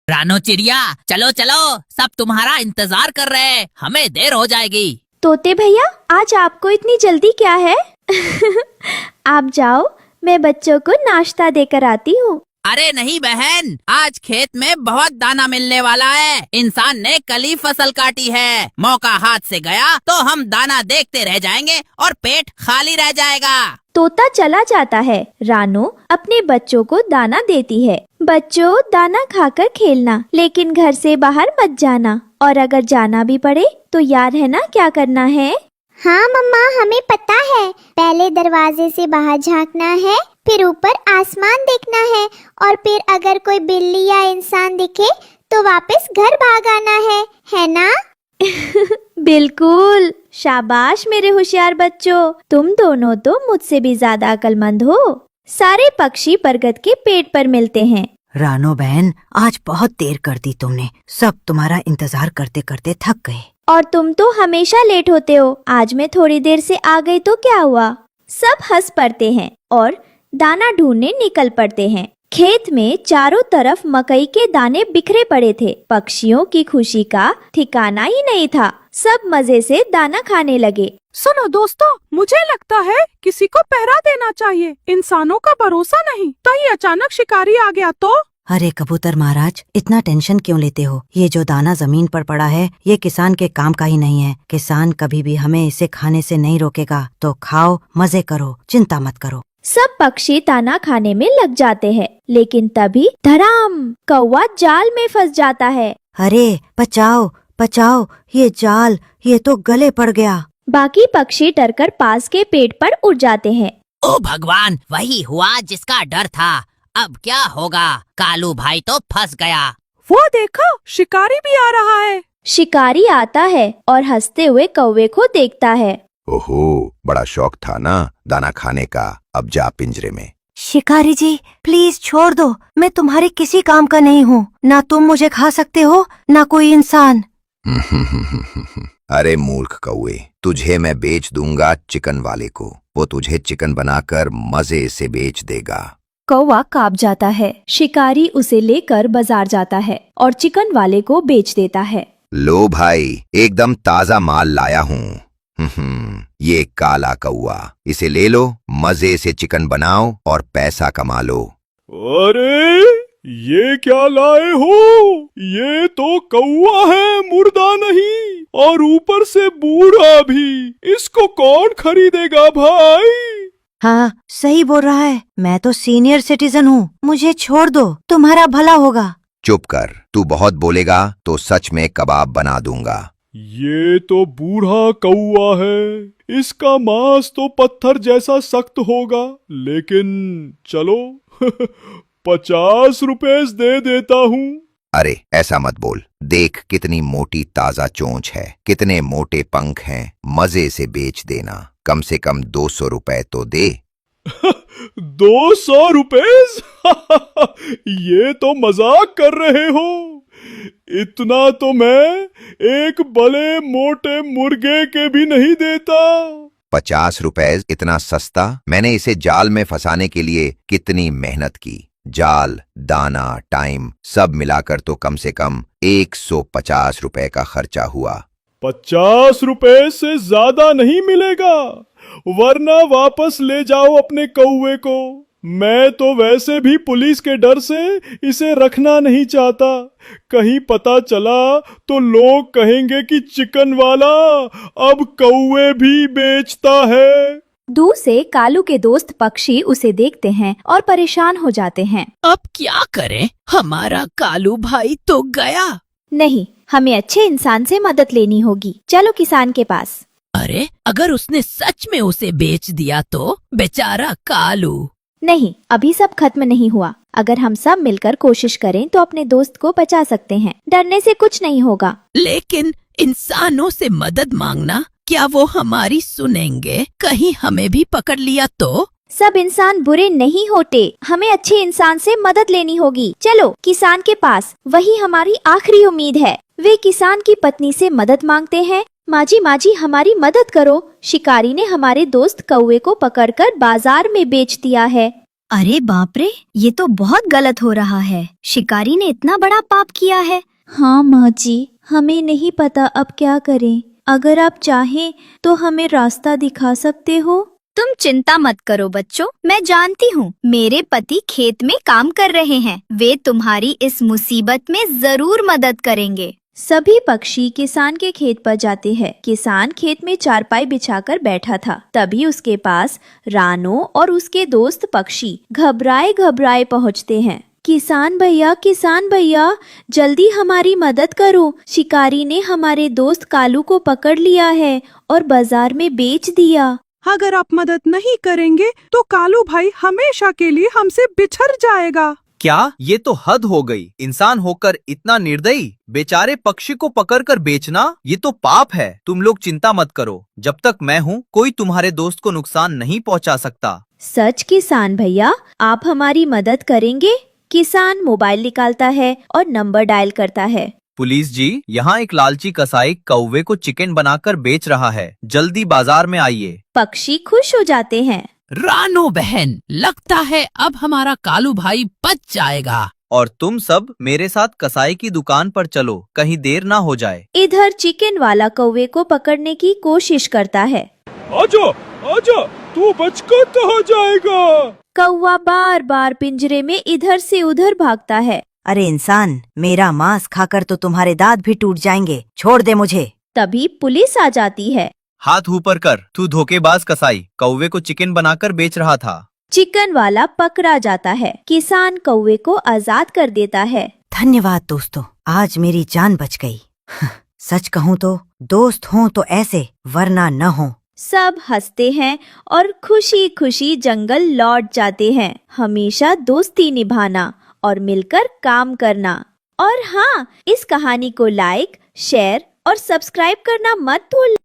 रानो चिड़िया, चलो चलो, सब तुम्हारा इंतजार कर रहे हैं, हमें देर हो जाएगी। तोते भैया, आज आपको इतनी जल्दी क्या है? आप जाओ, मैं बच्चों को नाश्ता देकर आती हूँ। अरे नहीं बहन, आज खेत में बहुत दाना मिलने वाला है। इंसान ने कल ही फसल काटी है, मौका हाथ से गया तो हम दाना देखते रह जाएंगे और पेट खाली रह जाएगा। तोता चला जाता है। रानो अपने बच्चों को दाना देती है। बच्चों, दाना खाकर खेलना, लेकिन घर से बाहर मत जाना, और अगर जाना भी पड़े तो याद है ना क्या करना है? हाँ मम्मा, हमें पता है। पहले दरवाजे से बाहर झांकना है, फिर ऊपर आसमान देखना है, और फिर अगर कोई बिल्ली या इंसान दिखे तो वापस घर भाग आना है ना? बिल्कुल, शाबाश मेरे होशियार बच्चों, तुम दोनों तो मुझसे भी ज्यादा अक्लमंद हो। सारे पक्षी बरगद के पेड़ पर मिलते हैं। रानो बहन, आज बहुत देर कर दी तुमने, सब तुम्हारा इंतजार करते करते थक गए। और तुम तो हमेशा लेट होते हो, आज मैं थोड़ी देर से आ गई तो क्या हुआ? सब हंस पड़ते हैं और दाना ढूंढने निकल पड़ते हैं। खेत में चारों तरफ मकई के दाने बिखरे पड़े थे। पक्षियों की खुशी का ठिकाना ही नहीं था। सब मजे से दाना खाने लगे। सुनो दोस्तों, मुझे लगता है किसी को पहरा देना चाहिए। इंसानों का भरोसा नहीं, कहीं अचानक शिकारी आ गया तो? अरे कबूतर महाराज, इतना टेंशन क्यों लेते हो? ये जो दाना जमीन पर पड़ा है, ये किसान के काम का ही नहीं है। किसान कभी भी हमें इसे खाने से नहीं रोकेगा, तो खाओ, मजे करो, चिंता मत करो। सब पक्षी दाना खाने में लग जाते हैं, लेकिन तभी धड़ाम, कौवा जाल में फंस जाता है। अरे बचाओ बचाओ, ये जाल, ये तो गले पड़ गया। बाकी पक्षी डरकर पास के पेड़ पर उड़ जाते हैं। ओ भगवान, वही हुआ जिसका डर था। अब क्या होगा? कालू भाई तो फंस गया। वो देखो, शिकारी भी आ रहा है। शिकारी आता है और हंसते हुए कौवे को देखता है। ओहो, बड़ा शौक था ना दाना खाने का, अब जा पिंजरे में। शिकारी जी, प्लीज छोड़ दो, मैं तुम्हारे किसी काम का नहीं हूँ। ना तुम मुझे खा सकते हो, ना कोई इंसान। अरे मूर्ख कौवे, तुझे मैं बेच दूंगा चिकन वाले को। वो तुझे चिकन बनाकर मजे से बेच देगा। कौवा कांप जाता है। शिकारी उसे लेकर बाजार जाता है और चिकन वाले को बेच देता है। लो भाई, एकदम ताजा माल लाया हूँ। ये काला कौवा, इसे ले लो, मजे से चिकन बनाओ और पैसा कमा लो। अरे ये क्या लाए हो? ये तो कौवा है, मुर्दा नहीं, और ऊपर से बूढ़ा भी। इसको कौन खरीदेगा भाई? हाँ, सही बोल रहा है। मैं तो सीनियर सिटीजन हूँ, मुझे छोड़ दो, तुम्हारा भला होगा। चुप कर, तू बहुत बोलेगा तो सच में कबाब बना दूंगा। ये तो बूढ़ा कौवा है, इसका मांस तो पत्थर जैसा सख्त होगा, लेकिन चलो 50 रुपए दे देता हूँ। अरे ऐसा मत बोल, देख कितनी मोटी ताजा चोंच है, कितने मोटे पंख हैं, मजे से बेच देना। कम से कम 200 रुपए तो दे। 200 रुपए? ये तो मजाक कर रहे हो। इतना तो मैं एक बड़े मोटे मुर्गे के भी नहीं देता। 50 रुपए इतना सस्ता? मैंने इसे जाल में फंसाने के लिए कितनी मेहनत की। जाल, दाना, टाइम सब मिलाकर तो कम से कम 150 रुपए का खर्चा हुआ। 50 रुपए से ज्यादा नहीं मिलेगा, वरना वापस ले जाओ अपने कौवे को। मैं तो वैसे भी पुलिस के डर से इसे रखना नहीं चाहता। कहीं पता चला तो लोग कहेंगे कि चिकन वाला अब कौवे भी बेचता है। दूर से कालू के दोस्त पक्षी उसे देखते हैं और परेशान हो जाते हैं। अब क्या करें? हमारा कालू भाई तो गया। नहीं, हमें अच्छे इंसान से मदद लेनी होगी। चलो किसान के पास। अरे अगर उसने सच में उसे बेच दिया तो? बेचारा कालू। नहीं, अभी सब खत्म नहीं हुआ। अगर हम सब मिलकर कोशिश करें तो अपने दोस्त को बचा सकते हैं। डरने से कुछ नहीं होगा। लेकिन इंसानों से मदद मांगना, क्या वो हमारी सुनेंगे? कहीं हमें भी पकड़ लिया तो? सब इंसान बुरे नहीं होते, हमें अच्छे इंसान से मदद लेनी होगी। चलो किसान के पास, वही हमारी आखिरी उम्मीद है। वे किसान की पत्नी से मदद मांगते हैं। माँ जी हमारी मदद करो, शिकारी ने हमारे दोस्त कौवे को पकड़कर बाजार में बेच दिया है। अरे बाप रे, ये तो बहुत गलत हो रहा है। शिकारी ने इतना बड़ा पाप किया है। हाँ माँ जी, हमें नहीं पता अब क्या करें। अगर आप चाहें तो हमें रास्ता दिखा सकते हो। तुम चिंता मत करो बच्चों, मैं जानती हूँ मेरे पति खेत में काम कर रहे हैं। वे तुम्हारी इस मुसीबत में जरूर मदद करेंगे। सभी पक्षी किसान के खेत पर जाते हैं। किसान खेत में चारपाई बिछाकर बैठा था। तभी उसके पास रानो और उसके दोस्त पक्षी घबराए घबराए पहुँचते हैं। किसान भैया, जल्दी हमारी मदद करो। शिकारी ने हमारे दोस्त कालू को पकड़ लिया है और बाजार में बेच दिया। अगर आप मदद नहीं करेंगे तो कालू भाई हमेशा के लिए हमसे बिछड़ जाएगा। क्या? ये तो हद हो गई। इंसान होकर इतना निर्दयी, बेचारे पक्षी को पकड़कर बेचना, ये तो पाप है। तुम लोग चिंता मत करो, जब तक मैं हूँ कोई तुम्हारे दोस्त को नुकसान नहीं पहुँचा सकता। सच किसान भैया, आप हमारी मदद करेंगे? किसान मोबाइल निकालता है और नंबर डायल करता है। पुलिस जी, यहाँ एक लालची कसाई कौवे को चिकन बनाकर बेच रहा है, जल्दी बाजार में आइए। पक्षी खुश हो जाते हैं। रानो बहन, लगता है अब हमारा कालू भाई बच जाएगा। और तुम सब मेरे साथ कसाई की दुकान पर चलो, कहीं देर ना हो जाए। इधर चिकन वाला कौवे को पकड़ने की कोशिश करता है। आजा, आजा, तू बचकर कहाँ जाएगा? कौवा बार बार पिंजरे में इधर से उधर भागता है। अरे इंसान, मेरा मांस खाकर तो तुम्हारे दांत भी टूट जाएंगे, छोड़ दे मुझे। तभी पुलिस आ जाती है। हाथ ऊपर कर, तू धोखेबाज कसाई, कौवे को चिकन बनाकर बेच रहा था। चिकन वाला पकड़ा जाता है। किसान कौवे को आजाद कर देता है। धन्यवाद दोस्तों, आज मेरी जान बच गई। सच कहूँ तो दोस्त हों तो ऐसे, वरना न हो। सब हंसते हैं और खुशी खुशी जंगल लौट जाते हैं। हमेशा दोस्ती निभाना और मिलकर काम करना। और हाँ, इस कहानी को लाइक, शेयर और सब्सक्राइब करना मत भूलना।